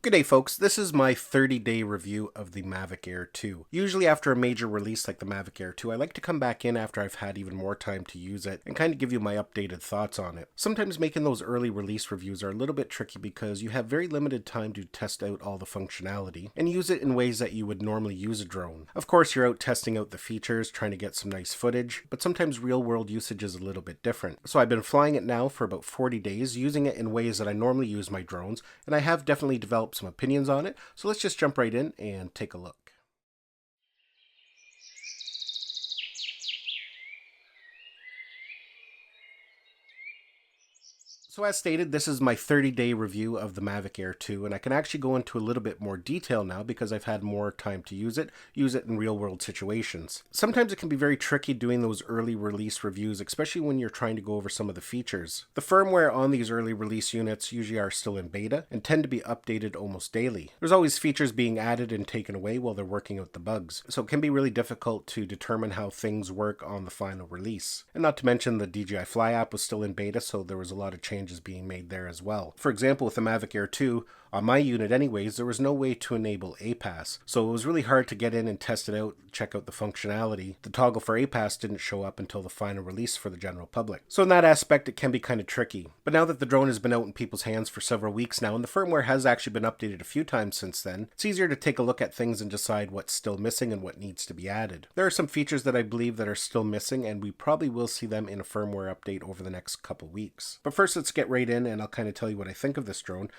Good day, folks. This is my 30-day review of the Mavic Air 2. Usually after a major release like the Mavic Air 2, I like to come back in after I've had even more time to use it and kind of give you my updated thoughts on it. Sometimes making those early release reviews are a little bit tricky because you have very limited time to test out all the functionality and use it in ways that you would normally use a drone. Of course, you're out testing out the features, trying to get some nice footage, but sometimes real-world usage is a little bit different. So I've been flying it now for about 40 days, using it in ways that I normally use my drones, and I have definitely developed some opinions on it. So let's just jump right in and take a look. So as stated, this is my 30-day review of the Mavic Air 2, and I can actually go into a little bit more detail now because I've had more time to use it in real-world situations. Sometimes it can be very tricky doing those early release reviews, especially when you're trying to go over some of the features. The firmware on these early release units usually are still in beta and tend to be updated almost daily. There's always features being added and taken away while they're working out the bugs, so it can be really difficult to determine how things work on the final release. And not to mention the DJI Fly app was still in beta, so there was a lot of changes being made there as well. For example, with the Mavic Air 2, on my unit anyways, there was no way to enable APAS, so it was really hard to get in and test it out, check out the functionality. The toggle for APAS didn't show up until the final release for the general public. So in that aspect, it can be kind of tricky. But now that the drone has been out in people's hands for several weeks now, and the firmware has actually been updated a few times since then, it's easier to take a look at things and decide what's still missing and what needs to be added. There are some features that I believe that are still missing, and we probably will see them in a firmware update over the next couple weeks. But first, let's get right in and I'll kind of tell you what I think of this drone.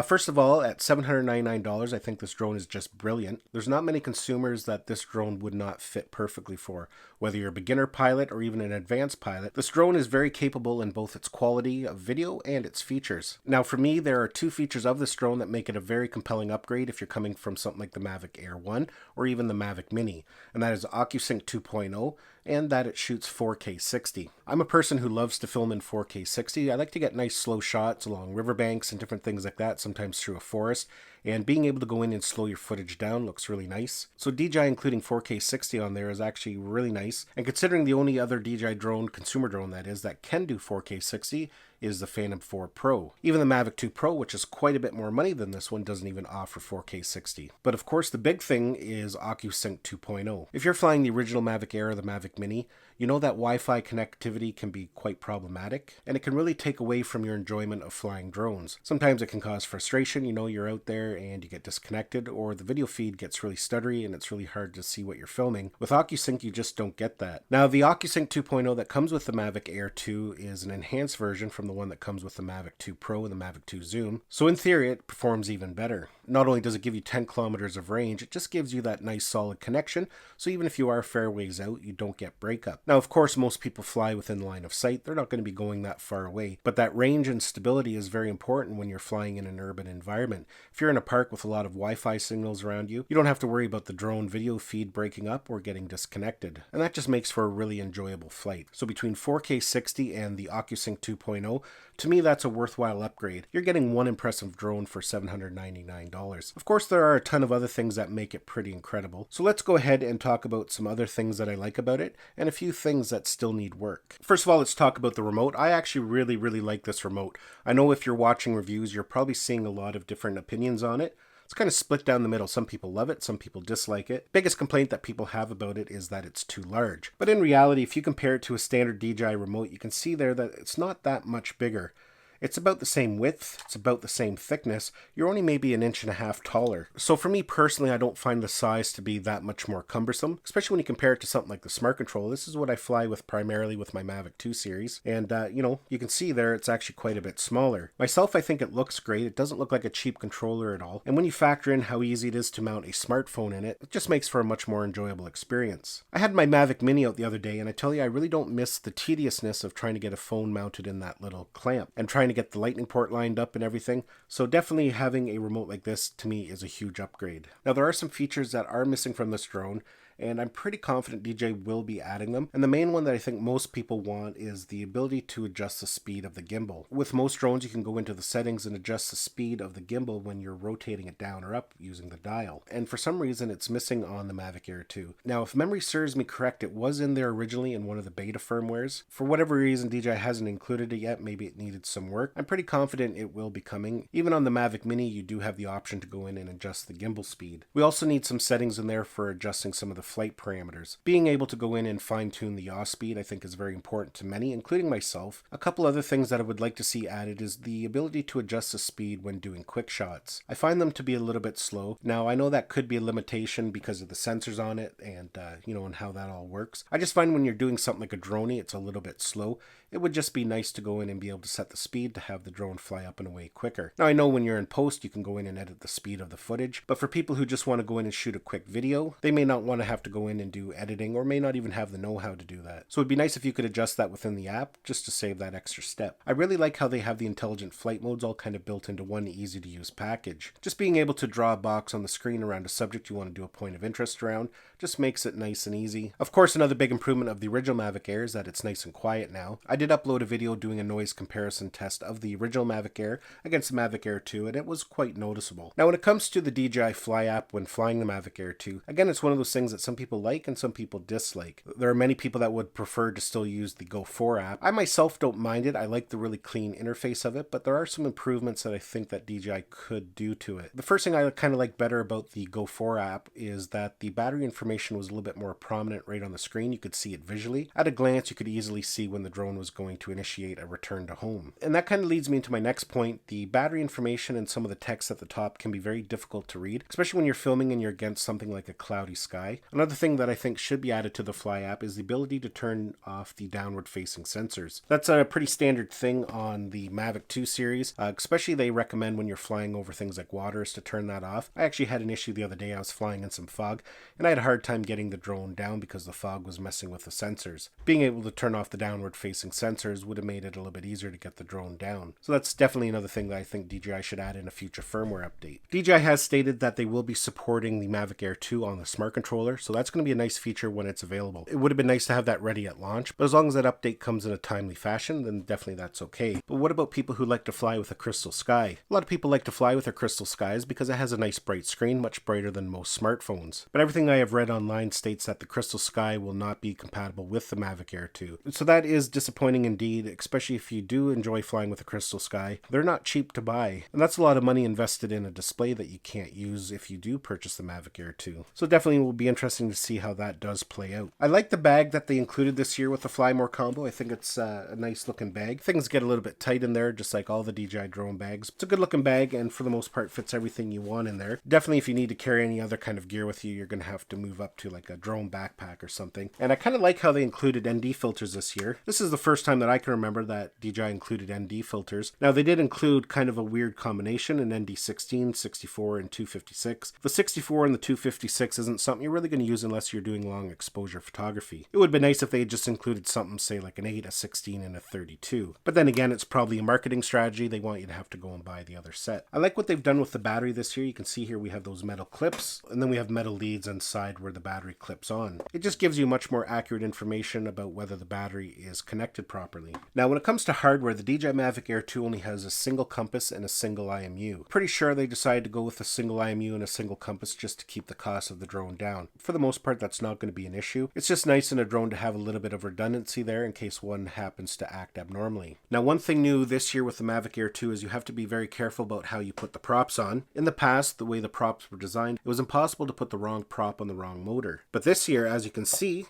First of all, at $799, I think this drone is just brilliant. There's not many consumers that this drone would not fit perfectly for. Whether you're a beginner pilot or even an advanced pilot, this drone is very capable in both its quality of video and its features. Now for me, there are two features of this drone that make it a very compelling upgrade if you're coming from something like the Mavic Air 1 or even the Mavic Mini, and that is OcuSync 2.0 and that it shoots 4K 60. I'm a person who loves to film in 4K 60. I like to get nice slow shots along riverbanks and different things like that, sometimes through a forest, and being able to go in and slow your footage down looks really nice. So DJI including 4K 60 on there is actually really nice, and considering the only other DJI drone, consumer drone that is, that can do 4K 60 is the Phantom 4 Pro. Even the Mavic 2 Pro, which is quite a bit more money than this one, doesn't even offer 4K 60. But of course the big thing is OcuSync 2.0. If you're flying the original Mavic Air or the Mavic Mini, you know that Wi-Fi connectivity can be quite problematic, and it can really take away from your enjoyment of flying drones. Sometimes it can cause frustration, you know, you're out there and you get disconnected, or the video feed gets really stuttery and it's really hard to see what you're filming. With OcuSync, you just don't get that. Now, the OcuSync 2.0 that comes with the Mavic Air 2 is an enhanced version from the one that comes with the Mavic 2 Pro and the Mavic 2 Zoom, so in theory it performs even better. Not only does it give you 10 kilometers of range, it just gives you that nice solid connection, so even if you are fair ways out, you don't get breakup. Now, of course, most people fly within line of sight. They're not going to be going that far away, but that range and stability is very important when you're flying in an urban environment. If you're in a park with a lot of Wi-Fi signals around you, you don't have to worry about the drone video feed breaking up or getting disconnected, and that just makes for a really enjoyable flight. So between 4K 60 and the OcuSync 2.0, to me that's a worthwhile upgrade. You're getting one impressive drone for $799. Of course, there are a ton of other things that make it pretty incredible, so let's go ahead and talk about some other things that I like about it and a few things that still need work. First of all, let's talk about the remote. I actually really like this remote. I know if you're watching reviews, you're probably seeing a lot of different opinions on it. It's kind of split down the middle. Some people love it, some people dislike it. Biggest complaint that people have about it is that it's too large. But in reality, if you compare it to a standard DJI remote, you can see there that it's not that much bigger. It's about the same width, it's about the same thickness, you're only maybe an inch and a half taller. So for me personally, I don't find the size to be that much more cumbersome, especially when you compare it to something like the Smart Control. This is what I fly with primarily with my Mavic 2 series, and you know, you can see there it's actually quite a bit smaller. Myself, I think it looks great. It doesn't look like a cheap controller at all, and when you factor in how easy it is to mount a smartphone in it, it just makes for a much more enjoyable experience. I had my Mavic Mini out the other day, and I tell you, I really don't miss the tediousness of trying to get a phone mounted in that little clamp, and trying to get the lightning port lined up and everything. So definitely having a remote like this to me is a huge upgrade. Now there are some features that are missing from this drone, and I'm pretty confident DJI will be adding them. And the main one that I think most people want is the ability to adjust the speed of the gimbal. With most drones, you can go into the settings and adjust the speed of the gimbal when you're rotating it down or up using the dial. And for some reason, it's missing on the Mavic Air 2. Now, if memory serves me correct, it was in there originally in one of the beta firmwares. For whatever reason, DJI hasn't included it yet. Maybe it needed some work. I'm pretty confident it will be coming. Even on the Mavic Mini, you do have the option to go in and adjust the gimbal speed. We also need some settings in there for adjusting some of the flight parameters. Being able to go in and fine-tune the yaw speed, I think, is very important to many, including myself. A couple other things that I would like to see added is the ability to adjust the speed when doing quick shots. I find them to be a little bit slow. Now, I know that could be a limitation because of the sensors on it and, and how that all works. I just find when you're doing something like a droney, it's a little bit slow. It would just be nice to go in and be able to set the speed to have the drone fly up and away quicker. Now, I know when you're in post, you can go in and edit the speed of the footage, but for people who just want to go in and shoot a quick video, they may not want to have to go in and do editing or may not even have the know-how to do that. So it'd be nice if you could adjust that within the app just to save that extra step. I really like how they have the intelligent flight modes all kind of built into one easy to use package. Just being able to draw a box on the screen around a subject you want to do a point of interest around just makes it nice and easy. Of course, another big improvement of the original Mavic Air is that it's nice and quiet now. I did upload a video doing a noise comparison test of the original Mavic Air against the Mavic Air 2, and it was quite noticeable. Now, when it comes to the DJI Fly app when flying the Mavic Air 2, again, it's one of those things that some people like and some people dislike. There are many people that would prefer to still use the Go 4 app. I myself don't mind it. I like the really clean interface of it, but there are some improvements that I think that DJI could do to it. The first thing I kind of like better about the Go 4 app is that the battery information was a little bit more prominent right on the screen. You could see it visually. At a glance, you could easily see when the drone was going to initiate a return to home. And that kind of leads me into my next point. The battery information and some of the text at the top can be very difficult to read, especially when you're filming and you're against something like a cloudy sky. Another thing that I think should be added to the Fly app is the ability to turn off the downward facing sensors. That's a pretty standard thing on the Mavic 2 series, especially they recommend when you're flying over things like waters to turn that off. I actually had an issue the other day. I was flying in some fog and I had a hard time getting the drone down because the fog was messing with the sensors. Being able to turn off the downward facing sensors would have made it a little bit easier to get the drone down. So that's definitely another thing that I think DJI should add in a future firmware update. DJI has stated that they will be supporting the Mavic Air 2 on the smart controller, so that's going to be a nice feature when it's available. It would have been nice to have that ready at launch, but as long as that update comes in a timely fashion, then definitely that's okay. But what about people who like to fly with a crystal sky? A lot of people like to fly with their crystal skies because it has a nice bright screen, much brighter than most smartphones. But everything I have read online states that the crystal sky will not be compatible with the Mavic Air 2. So that is disappointing indeed, especially if you do enjoy flying with a crystal sky. They're not cheap to buy, and that's a lot of money invested in a display that you can't use if you do purchase the Mavic Air 2. So definitely will be interesting to see how that does play out. I like the bag that they included this year with the Fly More combo. I think it's a nice looking bag. Things get a little bit tight in there, just like all the DJI drone bags. It's a good looking bag, and for the most part fits everything you want in there. Definitely if you need to carry any other kind of gear with you, you're going to have to move up to like a drone backpack or something. And I kind of like how they included ND filters this year. This is the first time that I can remember that DJI included ND filters. Now they did include kind of a weird combination, an ND 16, 64, and 256. The 64 and the 256 isn't something you're really going to use unless you're doing long exposure photography. It would be nice if they had just included something, say like an 8, a 16, and a 32. But then again, it's probably a marketing strategy. They want you to have to go and buy the other set. I like what they've done with the battery this year. You can see here we have those metal clips, and then we have metal leads inside where the battery clips on. It just gives you much more accurate information about whether the battery is connected properly. Now, when it comes to hardware, the DJI Mavic Air 2 only has a single compass and a single IMU. Pretty sure they decided to go with a single IMU and a single compass just to keep the cost of the drone down. For the most part, that's not going to be an issue. It's just nice in a drone to have a little bit of redundancy there in case one happens to act abnormally. Now, one thing new this year with the Mavic Air 2 is you have to be very careful about how you put the props on. In the past, the way the props were designed, it was impossible to put the wrong prop on the wrong motor. But this year, as you can see,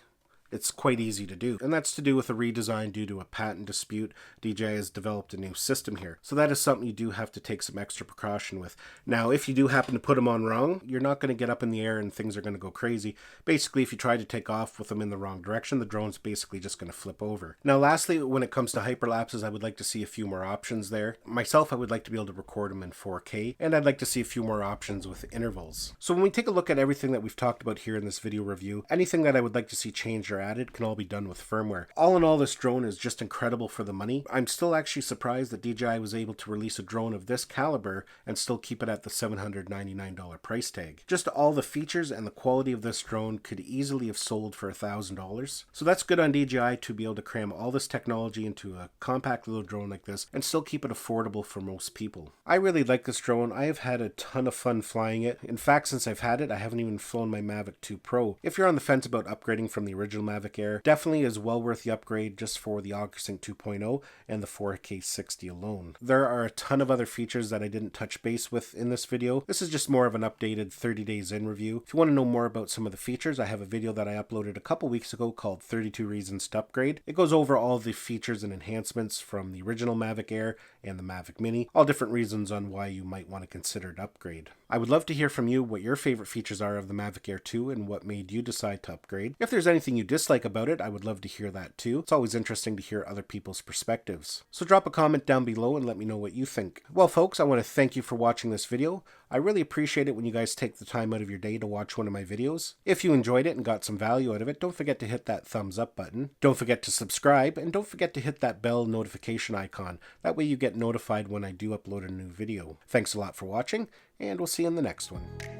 it's quite easy to do. And that's to do with a redesign due to a patent dispute. DJI has developed a new system here. So that is something you do have to take some extra precaution with. Now, if you do happen to put them on wrong, you're not going to get up in the air and things are going to go crazy. Basically, if you try to take off with them in the wrong direction, the drone's basically just going to flip over. Now, lastly, when it comes to hyperlapses, I would like to see a few more options there. Myself, I would like to be able to record them in 4K, and I'd like to see a few more options with intervals. So when we take a look at everything that we've talked about here in this video review, anything that I would like to see changed or are added can all be done with firmware. All in all, this drone is just incredible for the money. I'm still actually surprised that DJI was able to release a drone of this caliber and still keep it at the $799 price tag. Just all the features and the quality of this drone could easily have sold for $1,000. So that's good on DJI to be able to cram all this technology into a compact little drone like this and still keep it affordable for most people. I really like this drone. I have had a ton of fun flying it. In fact, since I've had it, I haven't even flown my Mavic 2 Pro. If you're on the fence about upgrading from the original Mavic Air, definitely is well worth the upgrade just for the AutoSync 2.0 and the 4K 60 alone. There are a ton of other features that I didn't touch base with in this video. This is just more of an updated 30 days in review. If you want to know more about some of the features, I have a video that I uploaded a couple weeks ago called 32 Reasons to Upgrade. It goes over all the features and enhancements from the original Mavic Air and the Mavic Mini, all different reasons on why you might want to consider an upgrade. I would love to hear from you what your favorite features are of the Mavic Air 2 and what made you decide to upgrade. If there's anything you dislike about it, I would love to hear that too. It's always interesting to hear other people's perspectives. So drop a comment down below and let me know what you think. Well folks, I want to thank you for watching this video. I really appreciate it when you guys take the time out of your day to watch one of my videos. If you enjoyed it and got some value out of it, don't forget to hit that thumbs up button. Don't forget to subscribe, and don't forget to hit that bell notification icon. That way you get notified when I do upload a new video. Thanks a lot for watching, and we'll see you in the next one.